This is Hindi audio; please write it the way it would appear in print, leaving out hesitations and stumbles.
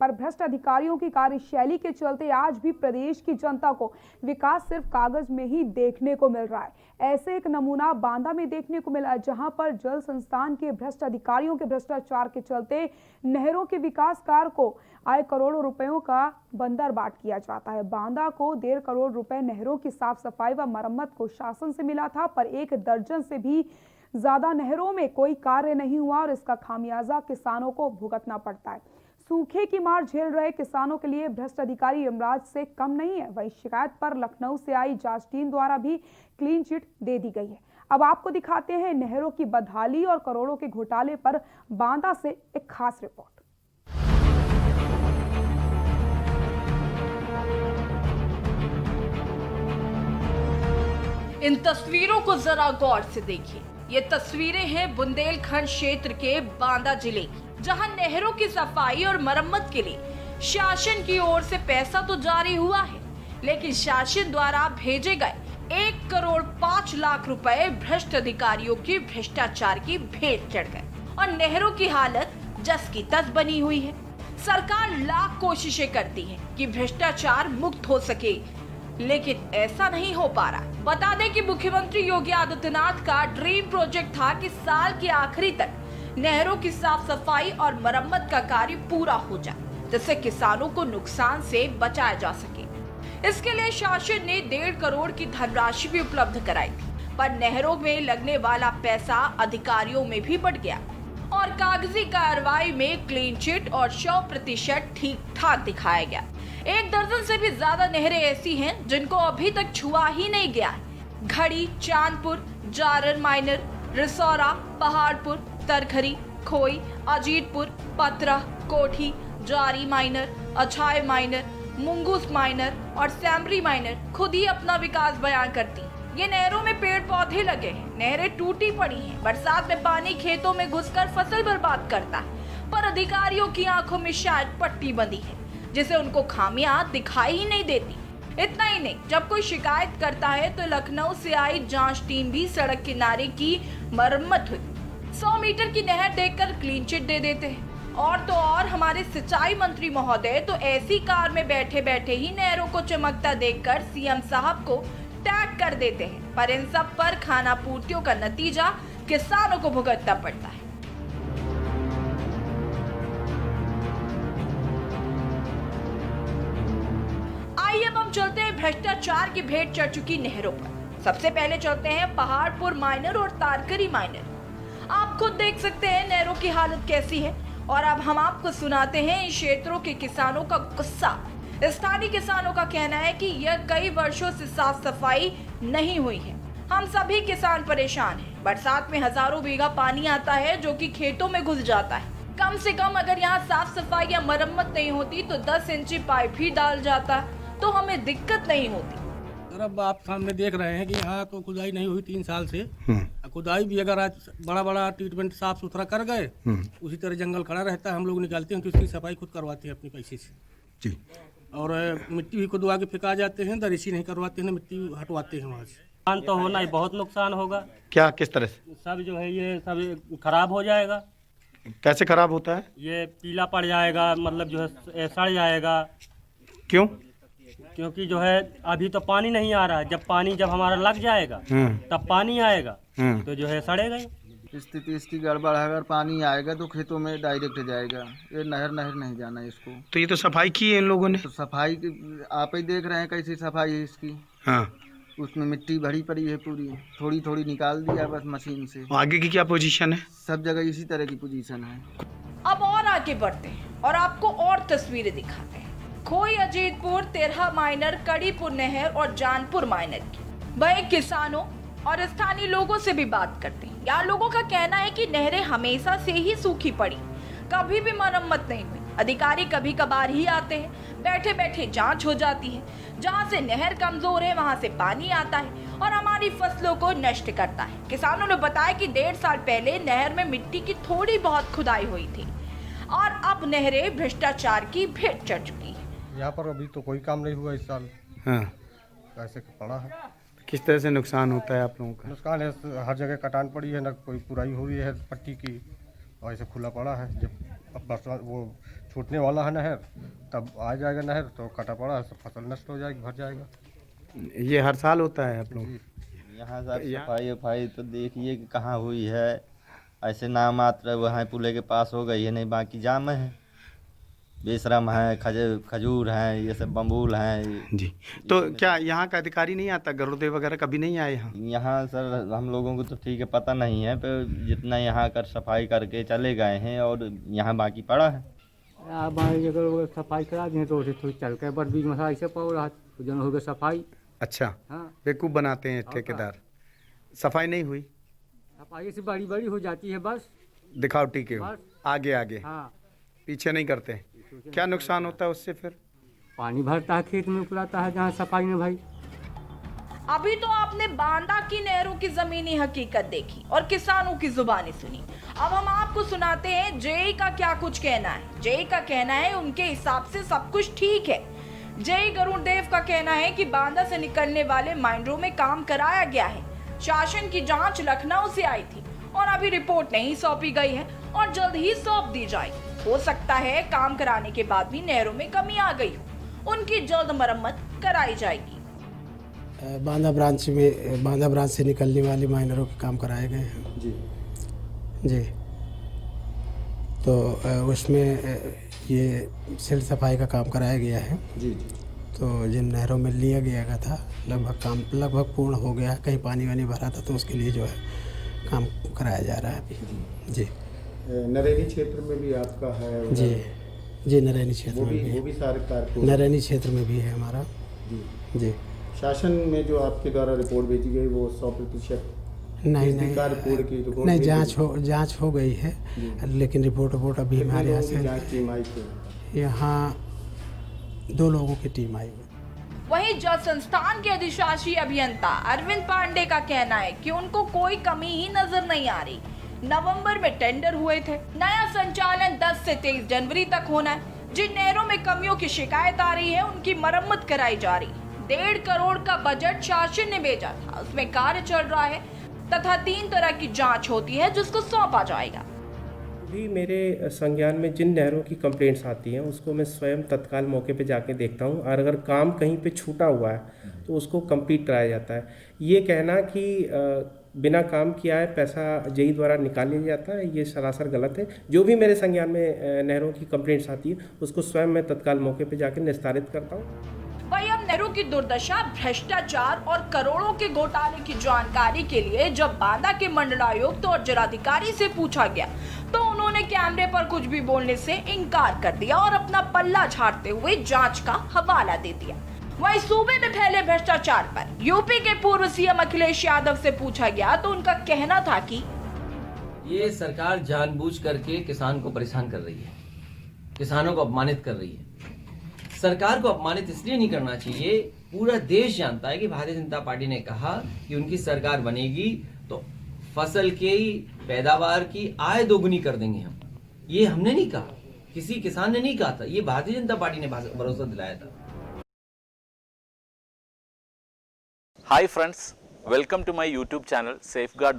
पर भ्रष्ट अधिकारियों की कार्यशैली के चलते आज भी प्रदेश की जनता को विकास सिर्फ कागज में ही देखने को मिल रहा है। ऐसे एक नमूना बांदा में देखने को मिला, जहां पर जल संस्थान के भ्रष्ट अधिकारियों के भ्रष्टाचार के चलते नहरों के विकास कार्य को आए करोड़ों रुपयों का बंदरबाट किया जाता है। बांदा को 1.5 करोड़ रुपए नहरों की साफ सफाई व मरम्मत को शासन से मिला था, पर 1 दर्जन से भी ज्यादा नहरों में कोई कार्य नहीं हुआ और इसका खामियाजा किसानों को भुगतना पड़ता है। सूखे की मार झेल रहे किसानों के लिए भ्रष्ट अधिकारी यमराज से कम नहीं है। वही शिकायत पर लखनऊ से आई जांच टीम द्वारा भी क्लीन चिट दे दी गई है। अब आपको दिखाते हैं नहरों की बदहाली और करोड़ों के घोटाले पर बांदा से एक खास रिपोर्ट। इन तस्वीरों को जरा गौर से देखिए। ये तस्वीरें हैं बुंदेलखंड क्षेत्र के बांदा जिले की, जहां नहरों की सफाई और मरम्मत के लिए शासन की ओर से पैसा तो जारी हुआ है, लेकिन शासन द्वारा भेजे गए 1 करोड़ 5 लाख रुपए भ्रष्ट अधिकारियों की भ्रष्टाचार की भेंट चढ़ गए और नहरों की हालत जस की तस बनी हुई है। सरकार लाख कोशिशें करती है कि भ्रष्टाचार मुक्त हो सके, लेकिन ऐसा नहीं हो पा रहा। बता दें कि मुख्यमंत्री योगी आदित्यनाथ का ड्रीम प्रोजेक्ट था कि साल के आखिरी तक नहरों की साफ सफाई और मरम्मत का कार्य पूरा हो जाए, जिससे किसानों को नुकसान से बचाया जा सके। इसके लिए शासन ने 1.5 करोड़ की धनराशि भी उपलब्ध कराई थी, पर नहरों में लगने वाला पैसा अधिकारियों में भी बढ़ गया और कागजी कार्रवाई में क्लीन चिट और 100% ठीक ठाक दिखाया गया। 1 दर्जन से भी ज्यादा नहरें ऐसी हैं जिनको अभी तक छुआ ही नहीं गया है। घड़ी, चांदपुर, जारन माइनर, रिसौरा, पहाड़पुर, तरखरी, खोई, अजीतपुर, पतरा, कोठी, जारी माइनर, अछाय माइनर, मुंगूस माइनर और सैमरी माइनर खुद ही अपना विकास बयान करती। ये नहरों में पेड़ पौधे लगे हैं, नहरें टूटी पड़ी हैं, बरसात में पानी खेतों में घुसकर फसल बर्बाद करता है, पर अधिकारियों की आंखों में शायद पट्टी बंधी है, जिसे उनको खामियां दिखाई ही नहीं देती। इतना ही नहीं, जब कोई शिकायत करता है तो लखनऊ से आई जांच टीम भी सड़क किनारे की मरम्मत हुई 100 मीटर की नहर देखकर क्लीन चिट दे देते हैं। और तो और हमारे सिंचाई मंत्री महोदय तो ऐसी कार में बैठे बैठे ही नहरों को चमकता देखकर सीएम साहब को टैग कर देते हैं, पर इन सब पर खाना पूर्तियों का नतीजा किसानों को भुगतना पड़ता है। आइए अब हम चलते हैं भ्रष्टाचार की भेंट चढ़ चुकी नहरों पर। सबसे पहले चलते हैं पहाड़पुर माइनर और तारकरी माइनर। आप खुद देख सकते हैं नहरों की हालत कैसी है और अब हम आपको सुनाते हैं इन क्षेत्रों के किसानों का गुस्सा। स्थानीय किसानों का कहना है कि यह कई वर्षों से साफ सफाई नहीं हुई है। हम सभी किसान परेशान हैं। बरसात में हजारों बीघा पानी आता है जो कि खेतों में घुस जाता है। कम से कम अगर यहाँ साफ सफाई या मरम्मत नहीं होती तो 10 इंची पाइप ही डाल जाता तो हमें दिक्कत नहीं होती। अब आप सामने देख रहे हैं कि यहाँ तो खुदाई नहीं हुई 3 साल से। खुदाई भी अगर आज बड़ा बड़ा ट्रीटमेंट साफ सुथरा कर गए, उसी तरह जंगल खड़ा रहता है। हम लोग निकालते हैं कि उसकी सफाई खुद करवाते हैं अपने पैसे से जी। और मिट्टी भी खुदवा के फेंका जाते हैं, दरिशी नहीं करवाते हैं, मिट्टी हटवाते हैं वहाँ से। नुकसान तो होना ही, बहुत नुकसान होगा। क्या, किस तरह से? सब जो है ये सब खराब हो जाएगा। कैसे खराब होता है? ये पीला पड़ जाएगा, मतलब जो है सड़ जाएगा। क्यों? क्योंकि जो है अभी तो पानी नहीं आ रहा है। जब पानी जब हमारा लग जाएगा तब पानी आएगा तो जो है सड़ेगा ही। स्थिति इसकी गड़बड़ है। अगर पानी आएगा तो खेतों में डायरेक्ट जाएगा। ये नहर नहीं जाना इसको। तो ये तो सफाई की है इन लोगों ने। तो सफाई आप ही देख रहे हैं कैसी सफाई है इसकी। हाँ, उसमें मिट्टी भरी पड़ी है पूरी, थोड़ी थोड़ी निकाल दिया बस मशीन से। आगे की क्या पोजीशन है? सब जगह इसी तरह की पोजीशन है। अब और आगे बढ़ते हैं और आपको और तस्वीरें दिखाते हैं। खोई, अजीतपुर, तेरहा माइनर, कड़ीपुर नहर और जानपुर माइनर की। वही किसानों और स्थानीय लोगों से भी बात करते हैं। यहाँ लोगों का कहना है कि नहरें हमेशा से ही सूखी पड़ी, कभी भी मरम्मत नहीं हुई। अधिकारी कभी कभार ही आते हैं, बैठे बैठे जांच हो जाती है। जहाँ से नहर कमजोर है वहाँ से पानी आता है और हमारी फसलों को नष्ट करता है। किसानों ने बताया कि 1.5 साल पहले नहर में मिट्टी की थोड़ी बहुत खुदाई हुई थी और अब नहरें भ्रष्टाचार की भेंट चढ़ चुकी है। यहाँ पर अभी तो कोई काम नहीं हुआ इस साल। हाँ, ऐसे पड़ा है। किस तरह से नुकसान होता है आप लोगों का? नुकसान है, हर जगह कटान पड़ी है, न कोई पुराई हुई है पट्टी की, और ऐसे खुला पड़ा है। जब अब बरसात वो छूटने वाला है नहर, तब आ जाएगा नहर तो कटा पड़ा है, सब फसल नष्ट हो जाएगी, भर जाएगा। ये हर साल होता है आप लोग? यहाँ सर सफाई वफाई तो देखिए कि कहाँ हुई है, ऐसे नाम मात्र वहाँ पुले के पास हो गई है, नहीं बाकी जाम है, बेशरम है, खजूर है, ये सब बम्बूल हैं। जी, तो क्या यहाँ का अधिकारी नहीं आता, गरुड़देव वगैरह कभी नहीं आए यहाँ? यहाँ सर हम लोगों को तो ठीक है पता नहीं है, पर जितना यहाँ कर सफाई करके चले गए हैं और यहाँ बाकी पड़ा है। आप अगर सफाई करा दें तो उसे थोड़ी चल के बस बीच में ऐसे पाओ रहा जन हो गया सफाई। अच्छा, हाँ, बेवकूफ़ बनाते हैं ठेकेदार। सफाई नहीं हुई, सफाई से बड़ी बड़ी हो जाती है बस दिखावटी के हो, बस। आगे आगे, हाँ, पीछे नहीं करते। क्या नुकसान होता है उससे फिर? पानी भरता है खेत में, उपलाता है जहाँ सफाई में भाई। अभी तो आपने बांदा की नहरों की जमीनी हकीकत देखी और किसानों की जुबानी सुनी। अब हम आपको सुनाते हैं जेई का क्या कुछ कहना है। जेई का कहना है उनके हिसाब से सब कुछ ठीक है। जेई गरुड़देव का कहना है कि बांदा से निकलने वाले माइनरों में काम कराया गया है। शासन की जांच लखनऊ से आई थी और अभी रिपोर्ट नहीं सौंपी गई है और जल्द ही सौंप दी जाएगी। हो सकता है काम कराने के बाद भी नहरों में कमी आ गई हो, उनकी जल्द मरम्मत कराई जाएगी। बांदा ब्रांच से निकलने वाले माइनरों के काम कराए गए हैं जी। तो उसमें ये सिल्ट सफाई का काम कराया गया है जी। तो जिन नहरों में लिया गया था लगभग पूर्ण हो गया। कहीं पानी वानी भरा था तो उसके लिए जो है काम कराया जा रहा है अभी जी। नरेनी क्षेत्र में भी आपका है? जी, नरेनी क्षेत्र में भी, वो भी सारे कार्य नरेनी क्षेत्र में भी है हमारा जी। शासन में जो आपके द्वारा रिपोर्ट भेजी गई वो 100% नहीं, जांच हो गई है, लेकिन रिपोर्ट अभी हमारे यहाँ से टीम आई थी। यहाँ 2 लोगों की टीम आई हुई। वहीं जल संस्थान के अधिशासी अभियंता अरविंद पांडे का कहना है कि उनको कोई कमी ही नजर नहीं आ रही। नवंबर में टेंडर हुए थे, नया संचालन 10 से 23 जनवरी तक होना है। जिन नहरों में कमियों की शिकायत आ रही है उनकी मरम्मत कराई जा रही। 1.5 करोड़ का बजट शासन ने भेजा था, उसमें कार्य चल रहा है तथा 3 तरह की जांच होती है जिसको सौंपा जाएगा। भी मेरे संज्ञान में जिन नहरों की कंप्लेंट्स आती हैं उसको मैं स्वयं तत्काल मौके पे जाके देखता हूं और अगर काम कहीं पे छूटा हुआ है तो उसको कंप्लीट कराया जाता है। ये कहना कि बिना काम किया है पैसा जेई द्वारा निकाल लिया जाता है, ये सरासर गलत है। जो भी मेरे संज्ञान में नहरों की कंप्लेंट्स आती है उसको स्वयं मैं तत्काल मौके पे जाकर निस्तारित करता हूँ। वही अब नहरों की दुर्दशा, भ्रष्टाचार और करोड़ों के घोटाले की जानकारी के लिए जब बांदा के मंडलायुक्त और जिलाधिकारी से पूछा गया तो उन्होंने कैमरे पर कुछ भी बोलने से इनकार कर दिया और अपना पल्ला झाड़ते हुए जांच का हवाला दे दिया। वहीं सूबे में फैले भ्रष्टाचार पर यूपी के पूर्व सीएम अखिलेश यादव से पूछा गया तो उनका कहना था कि ये सरकार जानबूझ करके किसान को परेशान कर रही है, किसानों को अपमानित कर रही है। सरकार को अपमानित इसलिए नहीं करना चाहिए, पूरा देश जानता है कि भारतीय जनता पार्टी ने कहा कि उनकी सरकार बनेगी तो फसल की पैदावार की आय दोगुनी कर देंगे हम। ये हमने नहीं कहा, किसी किसान ने नहीं कहा था, ये भारतीय जनता पार्टी ने भरोसा दिलाया था। Hi friends, welcome to my YouTube channel Safeguard